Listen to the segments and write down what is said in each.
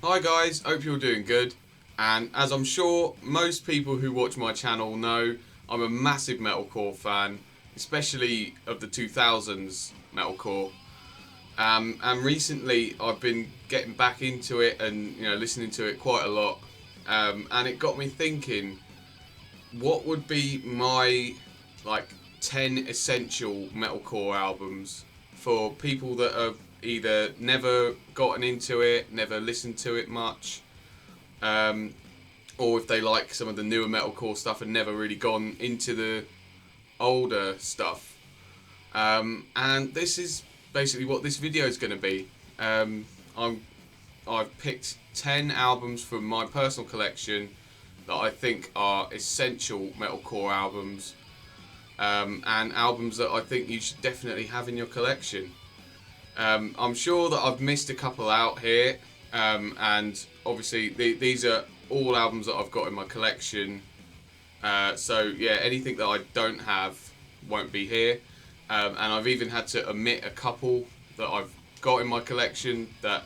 Hi guys, hope you're doing good. And as I'm sure most people who watch my channel know, I'm a massive metalcore fan, especially of the 2000s metalcore. And recently I've been getting back into it and listening to it quite a lot. And it got me thinking, what would be my 10 essential metalcore albums for people that have either never gotten into it, never listened to it much, or if they like some of the newer metalcore stuff and never really gone into the older stuff. And this is basically what this video is going to be. I've picked 10 albums from my personal collection that I think are essential metalcore albums, and albums that I think you should definitely have in your collection. I'm sure that I've missed a couple out here, and obviously these are all albums that I've got in my collection. So yeah, anything that I don't have won't be here, and I've even had to omit a couple that I've got in my collection that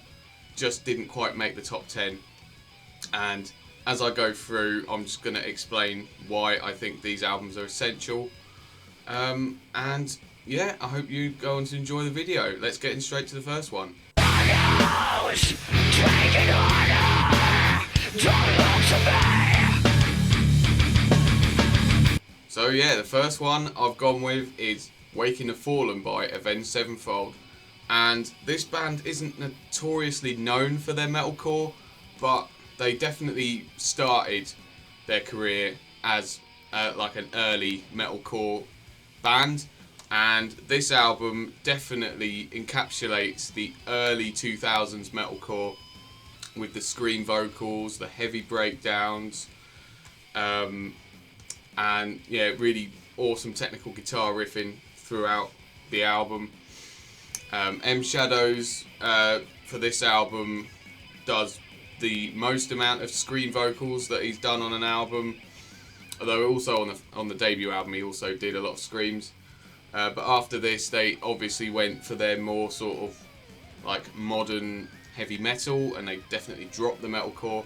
just didn't quite make the top 10. And as I go through, I'm just going to explain why I think these albums are essential. And yeah, I hope you go on to enjoy the video. Let's get in straight to the first one. So yeah, the first one I've gone with is Waking the Fallen by Avenged Sevenfold. And this band isn't notoriously known for their metalcore, but they definitely started their career as like an early metalcore band. And this album definitely encapsulates the early 2000s metalcore with the scream vocals, the heavy breakdowns, and yeah, really awesome technical guitar riffing throughout the album. M Shadows for this album does the most amount of scream vocals that he's done on an album, although also on the debut album he also did a lot of screams. But after this, they obviously went for their more sort of like modern heavy metal, and they definitely dropped the metalcore.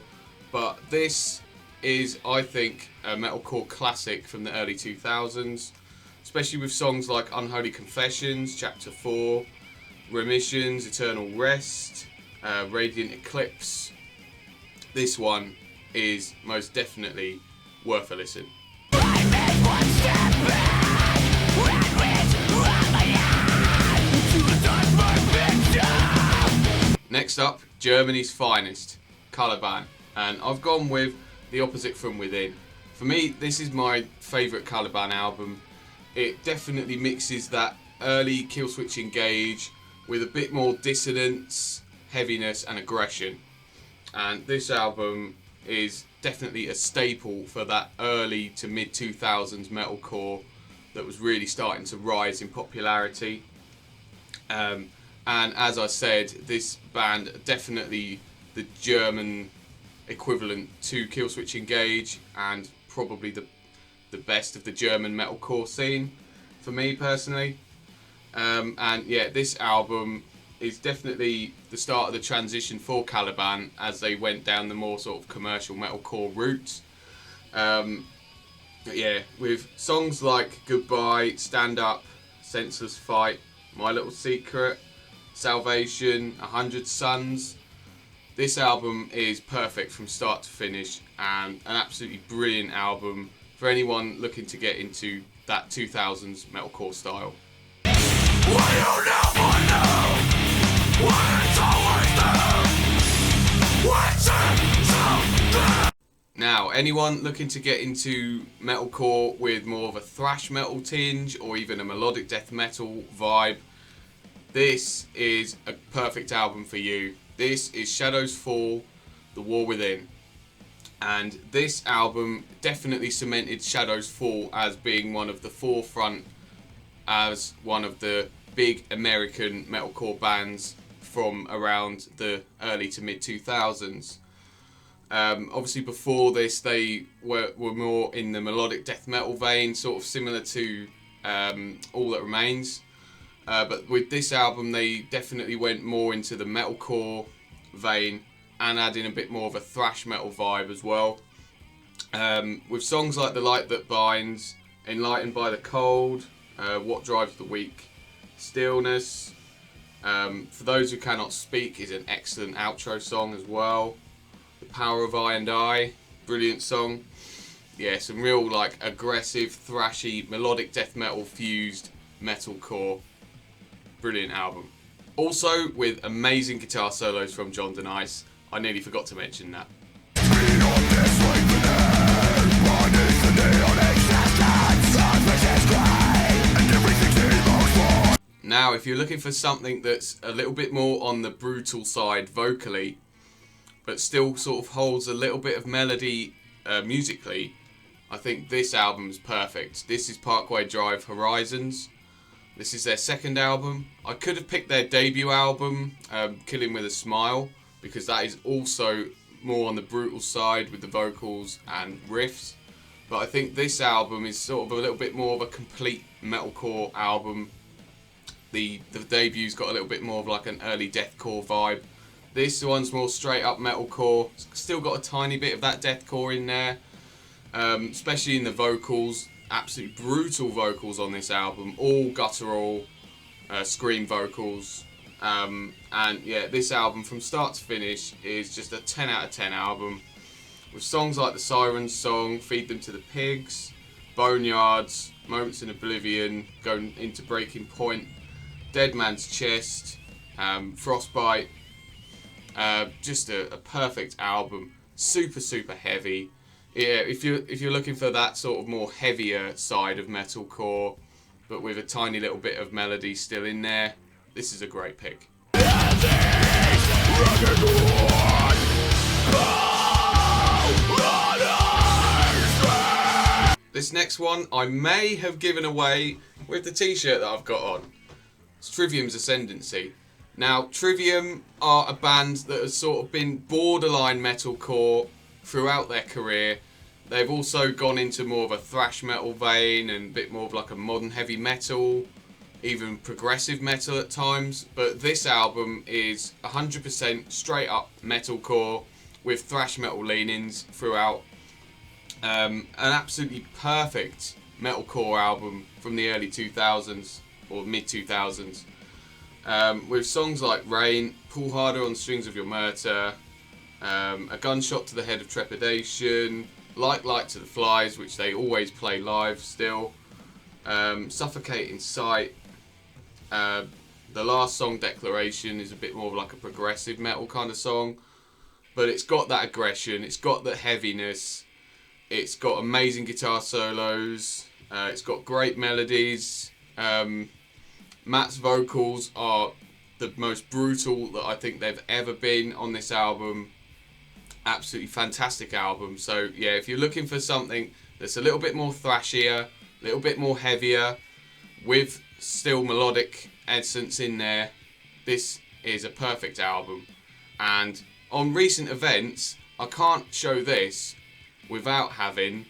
But this is, I think, a metalcore classic from the early 2000s, especially with songs like Unholy Confessions, Chapter 4, Remissions, Eternal Rest, Radiant Eclipse. This one is most definitely worth a listen. Next up, Germany's finest, Caliban, and I've gone with The Opposite from Within. For me, this is my favourite Caliban album. It definitely mixes that early Killswitch Engage with a bit more dissonance, heaviness and aggression. And this album is definitely a staple for that early to mid 2000s metalcore that was really starting to rise in popularity. And as I said, this band definitely the German equivalent to Killswitch Engage, and probably the best of the German metalcore scene for me personally. And yeah, this album is definitely the start of the transition for Caliban as they went down the more sort of commercial metalcore route. Yeah, with songs like Goodbye, Stand Up, Senseless Fight, My Little Secret, Salvation, 100 Suns. This album is perfect from start to finish, and an absolutely brilliant album for anyone looking to get into that 2000s metalcore style. Now, anyone looking to get into metalcore with more of a thrash metal tinge or even a melodic death metal vibe, this is a perfect album for you. This is Shadows Fall, The War Within. And this album definitely cemented Shadows Fall as being one of the forefront, as one of the big American metalcore bands from around the early to mid 2000s. Obviously before this they were more in the melodic death metal vein, sort of similar to All That Remains. But with this album they definitely went more into the metalcore vein, and adding a bit more of a thrash metal vibe as well. With songs like The Light That Binds, Enlightened by the Cold, What Drives the Weak, Stillness. For Those Who Cannot Speak is an excellent outro song as well. The Power of I and I, brilliant song. Yeah, some real like aggressive, thrashy, melodic death metal fused metalcore. Brilliant album. Also with amazing guitar solos from John D.I.E. I nearly forgot to mention that. Now, if you're looking for something that's a little bit more on the brutal side vocally, but still sort of holds a little bit of melody musically, I think this album's perfect. This is Parkway Drive Horizons. This is their second album. I could have picked their debut album, Killing With a Smile, because that is also more on the brutal side with the vocals and riffs. But I think this album is sort of a little bit more of a complete metalcore album. The debut's got a little bit more of like an early deathcore vibe. This one's more straight up metalcore. Still got a tiny bit of that deathcore in there, especially in the vocals. Absolutely brutal vocals on this album, all guttural, scream vocals. And yeah, this album from start to finish is just a 10 out of 10 album. With songs like the Sirens song, Feed Them to the Pigs, Boneyards, Moments in Oblivion, going into Breaking Point, Dead Man's Chest, Frostbite. Just a perfect album. Super, super heavy. Yeah, if you're looking for that sort of more heavier side of metalcore, but with a tiny little bit of melody still in there, this is a great pick. This next one I may have given away with the t-shirt that I've got on. It's Trivium's Ascendancy. Now, Trivium are a band that has sort of been borderline metalcore throughout their career. They've also gone into more of a thrash metal vein and a bit more of like a modern heavy metal, even progressive metal at times. But this album is 100% straight up metalcore with thrash metal leanings throughout. An absolutely perfect metalcore album from the early 2000s or mid 2000s. With songs like Rain, Pull Harder on Strings of Your Murder, A Gunshot to the Head of Trepidation, Like Light to the Flies, which they always play live still, Suffocating Sight. The last song, Declaration, is a bit more of like a progressive metal kind of song, but it's got that aggression, it's got that heaviness, it's got amazing guitar solos, it's got great melodies. Matt's vocals are the most brutal that I think they've ever been on this album. Absolutely fantastic album. So yeah, if you're looking for something that's a little bit more thrashier, a little bit more heavier, with still melodic essence in there, this is a perfect album. And on recent events, I can't show this without having...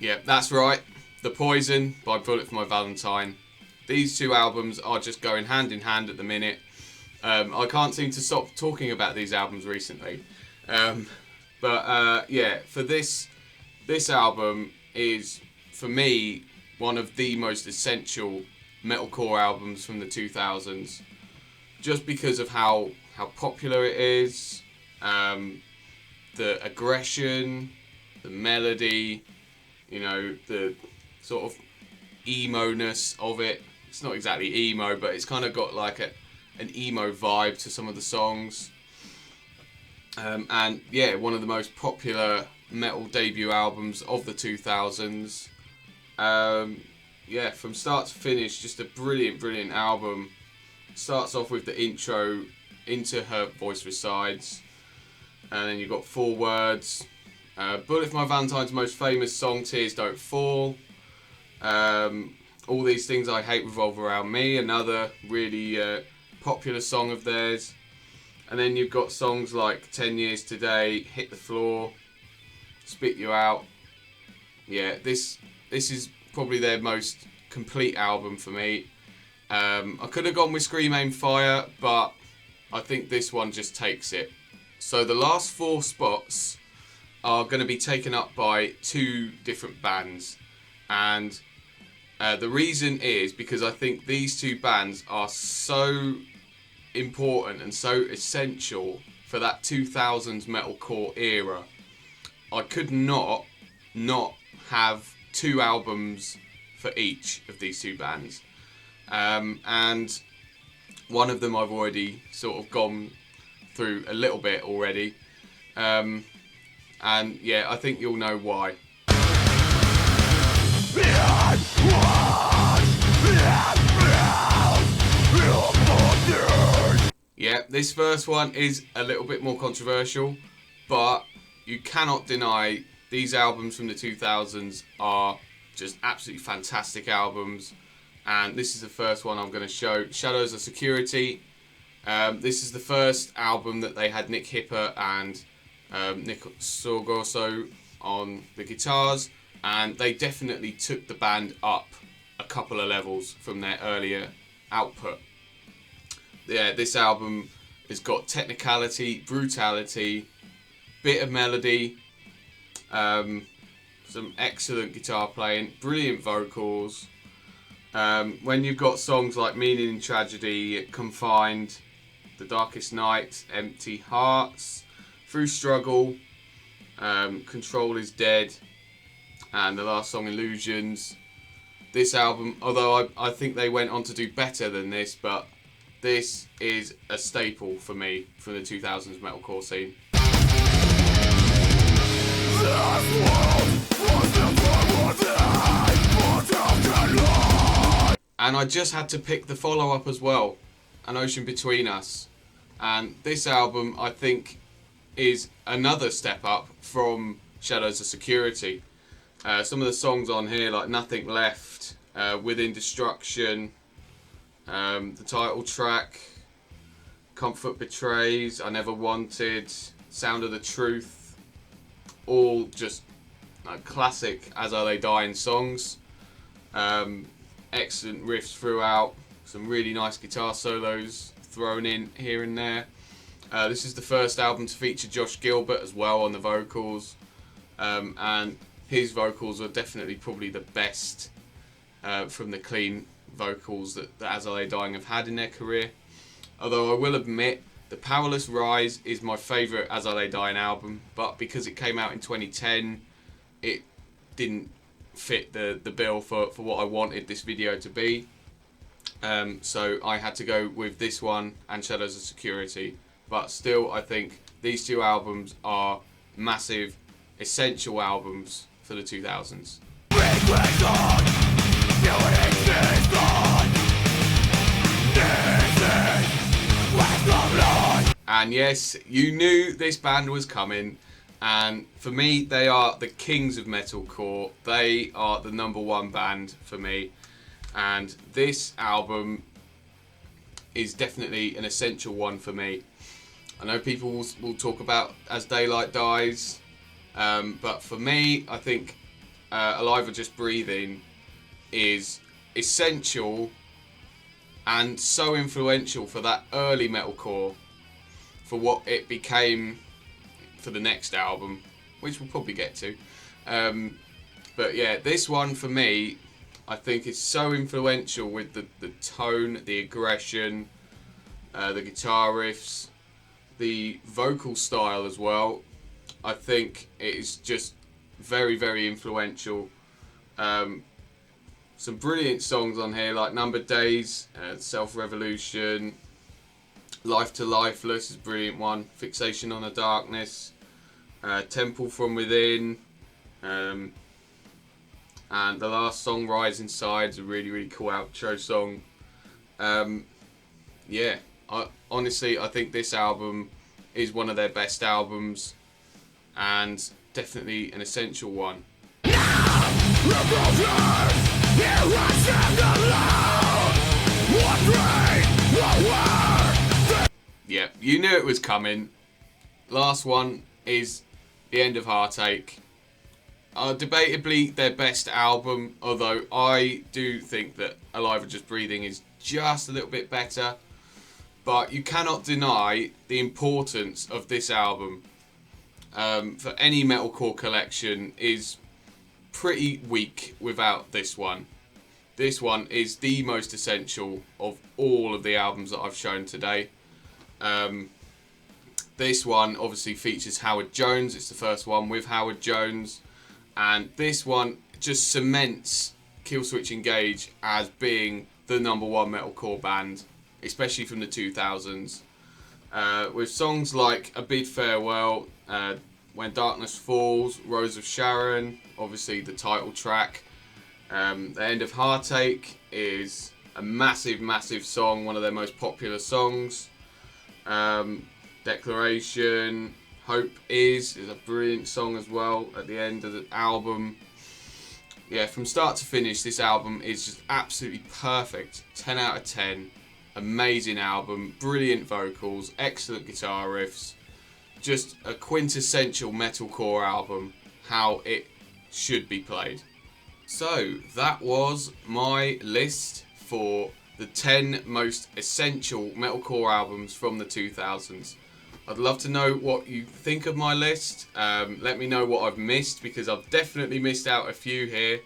Yeah, that's right. The Poison by Bullet for My Valentine. These two albums are just going hand in hand at the minute. I can't seem to stop talking about these albums recently. Yeah, for this album is, for me, one of the most essential metalcore albums from the 2000s. Just because of how popular it is, the aggression, the melody, you know, the sort of emo-ness of it. It's not exactly emo, but it's kind of got like an emo vibe to some of the songs. And yeah, one of the most popular metal debut albums of the 2000s. Yeah, from start to finish, just a brilliant, brilliant album. Starts off with the intro into Her Voice Resides, and then you've got Four Words. Bullet for My Valentine's most famous song, Tears Don't Fall. All These Things I Hate Revolve Around Me, another really popular song of theirs. And then you've got songs like 10 Years Today, Hit the Floor, Spit You Out. Yeah, this is probably their most complete album for me. I could have gone with Scream Aim Fire, but I think this one just takes it. So the last 4 spots are going to be taken up by 2 different bands, and the reason is because I think these 2 bands are so important and so essential for that 2000s metalcore era. I could not have 2 albums for each of these 2 bands, and one of them I've already sort of gone through a little bit already, and yeah, I think you'll know why. Yeah, this first one is a little bit more controversial, but you cannot deny these albums from the 2000s are just absolutely fantastic albums. And this is the first one I'm going to show, Shadows of Security. This is the first album that they had Nick Hipper and Nick Sorgoso on the guitars, and they definitely took the band up a couple of levels from their earlier output. Yeah, this album has got technicality, brutality, bit of melody, some excellent guitar playing, brilliant vocals. When you've got songs like Meaning in Tragedy, Confined, The Darkest Night, Empty Hearts, Through Struggle, Control is Dead, and the last song, Illusions. This album, although I think they went on to do better than this, but this is a staple for me from the 2000s metalcore scene. And I just had to pick the follow-up as well, An Ocean Between Us. And this album, I think, is another step up from Shadows of Security. Some of the songs on here, like Nothing Left, Within Destruction, the title track, Comfort Betrays, I Never Wanted, Sound of the Truth, all just classic As Are They Dying songs. Excellent riffs throughout, some really nice guitar solos thrown in here and there. This is the first album to feature Josh Gilbert as well on the vocals, and his vocals are definitely probably the best from the clean vocals that As Are They Dying have had in their career. Although I will admit, The Powerless Rise is my favourite As Are They Dying album, but because it came out in 2010, it didn't fit the bill for what I wanted this video to be. So I had to go with this one and Shadows of Security. But still, I think these 2 albums are massive, essential albums for the 2000s. And yes, you knew this band was coming, and for me, they are the kings of metalcore. They are the #1 band for me, and this album is definitely an essential one for me. I know people will talk about As Daylight Dies, but for me, I think Alive or Just Breathing is essential and so influential for that early metalcore, for what it became for the next album, which we'll probably get to. But yeah, this one for me, I think is so influential with the tone, the aggression, the guitar riffs, the vocal style as well. I think it is just very, very influential. Some brilliant songs on here like Numbered Days, Self-Revolution, Life to Lifeless is a brilliant one, Fixation on the Darkness, Temple from Within, and the last song, Rise Inside, is a really, really cool outro song. Yeah, honestly, I think this album is one of their best albums, and definitely an essential one. Yeah, you knew it was coming. Last one is The End of Heartache. are debatably their best album, although I do think that Alive and Just Breathing is just a little bit better. But you cannot deny the importance of this album. For any metalcore collection is pretty weak without this one. This one is the most essential of all of the albums that I've shown today. This one obviously features Howard Jones. It's the first one with Howard Jones. And this one just cements Killswitch Engage as being the #1 metalcore band, especially from the 2000s. With songs like A Bid Farewell, When Darkness Falls, Rose of Sharon, obviously the title track. The End of Heartache is a massive, massive song, one of their most popular songs. Declaration, Hope is a brilliant song as well at the end of the album. Yeah, from start to finish, this album is just absolutely perfect. 10 out of 10. Amazing album, brilliant vocals, excellent guitar riffs. Just a quintessential metalcore album, how it should be played. So, that was my list for the 10 most essential metalcore albums from the 2000s. I'd love to know what you think of my list. Let me know what I've missed, because I've definitely missed out a few here.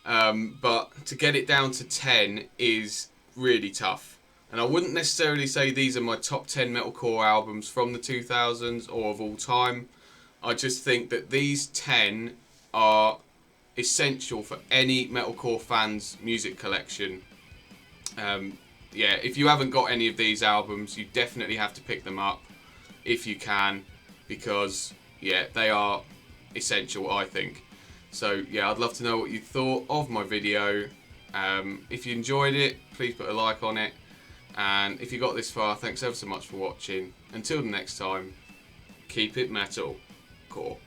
But to get it down to 10 is really tough. And I wouldn't necessarily say these are my top 10 metalcore albums from the 2000s or of all time. I just think that these 10 are essential for any metalcore fan's music collection. Yeah, if you haven't got any of these albums, you definitely have to pick them up if you can, because yeah, they are essential, I think. So yeah, I'd love to know what you thought of my video. If you enjoyed it, please put a like on it, and if you got this far, thanks ever so much for watching. Until the next time, keep it metal core.